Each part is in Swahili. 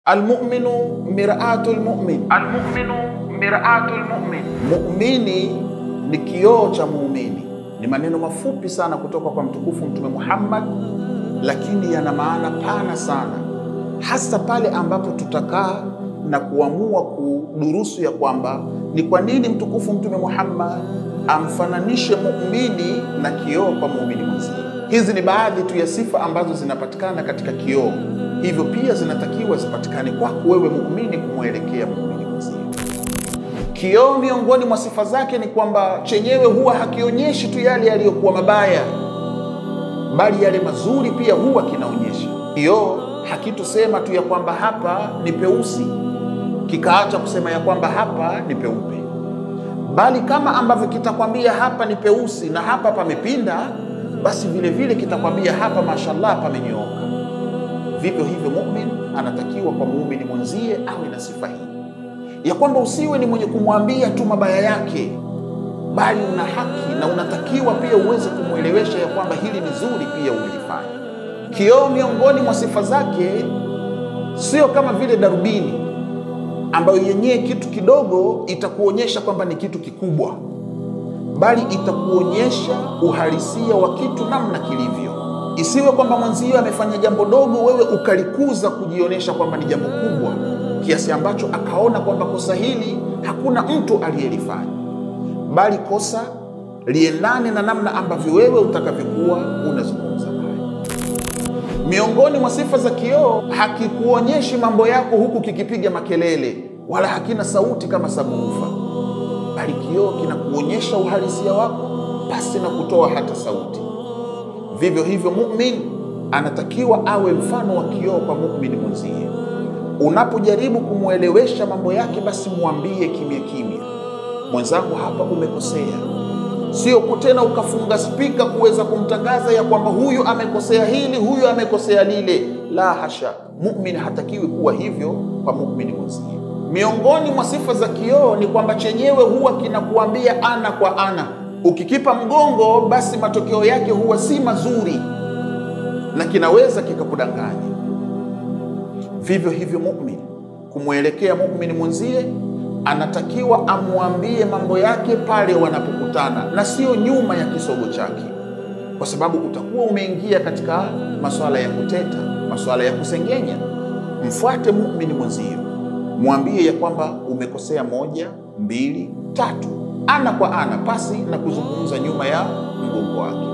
Almu'minu mir'atul mu'min. Almu'minu mir'atul mu'min. Mu'mini ni kioo cha muumini. Ni maneno mafupi sana kutoka kwa mtukufu Mtume Muhammad, lakini yana maana pana sana, hasa pale ambapo tutakaa na kuamua kudurusu ya kwamba ni kwa nini mtukufu Mtume Muhammad amfananishe muumini na kioo kwa muumini mwenzie. Hizi ni baadhi tu ya sifa ambazo zinapatikana katika kioo, hivyo pia zinatakiwa zipatikane kwako wewe muumini kumwelekea muumini mwenzie. Kioo miongoni mwa sifa zake ni kwamba chenyewe huwa hakionyeshi tu yale yaliyokuwa mabaya, bali yale mazuri pia huwa kinaonyesha. Kioo hakitusema tu ya kwamba hapa ni peusi kikaacha kusema ya kwamba hapa ni peupe, bali kama ambavyo kitakwambia hapa ni peusi na hapa pamepinda, basi vile vile kitakwambia hapa mashallah pamenyooka. Vivyo hivyo muumini anatakiwa kwa muumini mwenzie awe na sifa hii ya kwamba usiwe ni mwenye kumwambia tu mabaya yake, bali una haki na unatakiwa pia uweze kumwelewesha ya kwamba hili ni zuri pia ulifanya. Kioo miongoni mwa sifa zake sio kama vile darubini ambayo yenyewe kitu kidogo itakuonyesha kwamba ni kitu kikubwa, bali itakuonyesha uhalisia wa kitu namna kilivyo. Isiwe kwamba mwenzio amefanya jambo dogo, wewe ukalikuza kujionyesha kwamba ni jambo kubwa kiasi ambacho akaona kwamba kosa hili hakuna mtu aliyelifanya, bali kosa liendane na namna ambavyo wewe utakavyokuwa unazungumza naye. Miongoni mwa sifa za kioo, hakikuonyeshi mambo yako huku kikipiga makelele, wala hakina sauti kama sabufa, bali kioo kinakuonyesha uhalisia wako pasi na kutoa hata sauti. Vivyo hivyo muumini anatakiwa awe mfano wa kioo kwa muumini mwenzie. Unapojaribu kumwelewesha mambo yake, basi mwambie kimya kimya, mwenzangu, hapa umekosea. Sio tena ukafunga spika kuweza kumtangaza ya kwamba huyu amekosea hili, huyu amekosea lile. La hasha, muumini hatakiwi kuwa hivyo kwa muumini mwenzie. Miongoni mwa sifa za kioo ni kwamba chenyewe huwa kinakuambia ana kwa ana. Ukikipa mgongo, basi matokeo yake huwa si mazuri na kinaweza kikakudanganya. Vivyo hivyo muumini kumwelekea muumini mwenzie anatakiwa amwambie mambo yake pale wanapokutana na sio nyuma ya kisogo chake, kwa sababu utakuwa umeingia katika masuala ya kuteta, masuala ya kusengenya. Mfuate muumini mwenzio, mwambie ya kwamba umekosea 1, 2, 3, ana kwa ana, pasi na kuzungumza nyuma ya mgongo wake.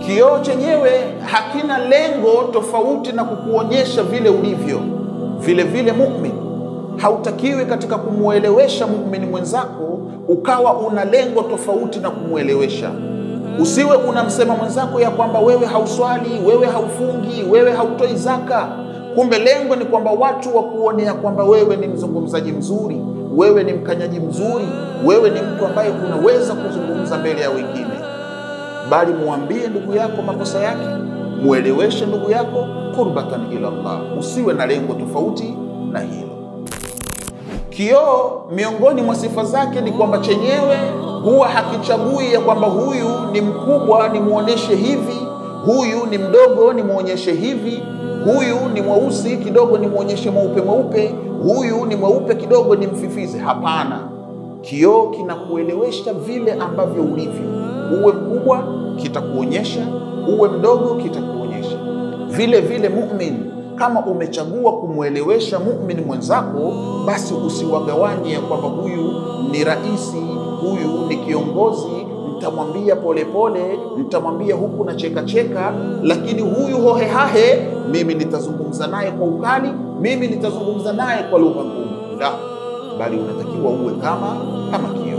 Kioo chenyewe hakina lengo tofauti na kukuonyesha vile ulivyo. Vile vile muumini hautakiwi katika kumwelewesha muumini mwenzako ukawa una lengo tofauti na kumwelewesha. Usiwe unamsema mwenzako ya kwamba wewe hauswali, wewe haufungi, wewe hautoi zaka, kumbe lengo ni kwamba watu wakuone ya kwamba wewe ni mzungumzaji mzuri, wewe ni mkanyaji mzuri, wewe ni mtu ambaye unaweza kuzungumza mbele ya wengine. Bali muambie ndugu yako makosa yake, mueleweshe ndugu yako qurbatan ila Allah. Usiwe na lengo tofauti na hilo. Kioo miongoni mwa sifa zake ni kwamba chenyewe huwa hakichagui ya kwamba huyu ni mkubwa ni muoneshe hivi, huyu ni mdogo ni muonyeshe hivi, huyu ni mweusi kidogo ni muonyeshe mweupe, huyu ni mweupe kidogo ni mfifize. Hapana, kioo kinakuelewesha vile ambavyo ulivyo. Uwe mkubwa kitakuonyesha, uwe mdogo kitakuonyesha. Vile vile muumini, kama umechagua kumwelewesha muumini mwenzako, basi usiwagawanye ya kwamba huyu ni raisi, huyu ni kiongozi, nitamwambia polepole, nitamwambia huku na cheka cheka, lakini huyu hohehahe mimi nitazungumza naye kwa ukali, mimi nitazungumza naye kwa lugha ngumu. La, bali unatakiwa uwe kama kioo.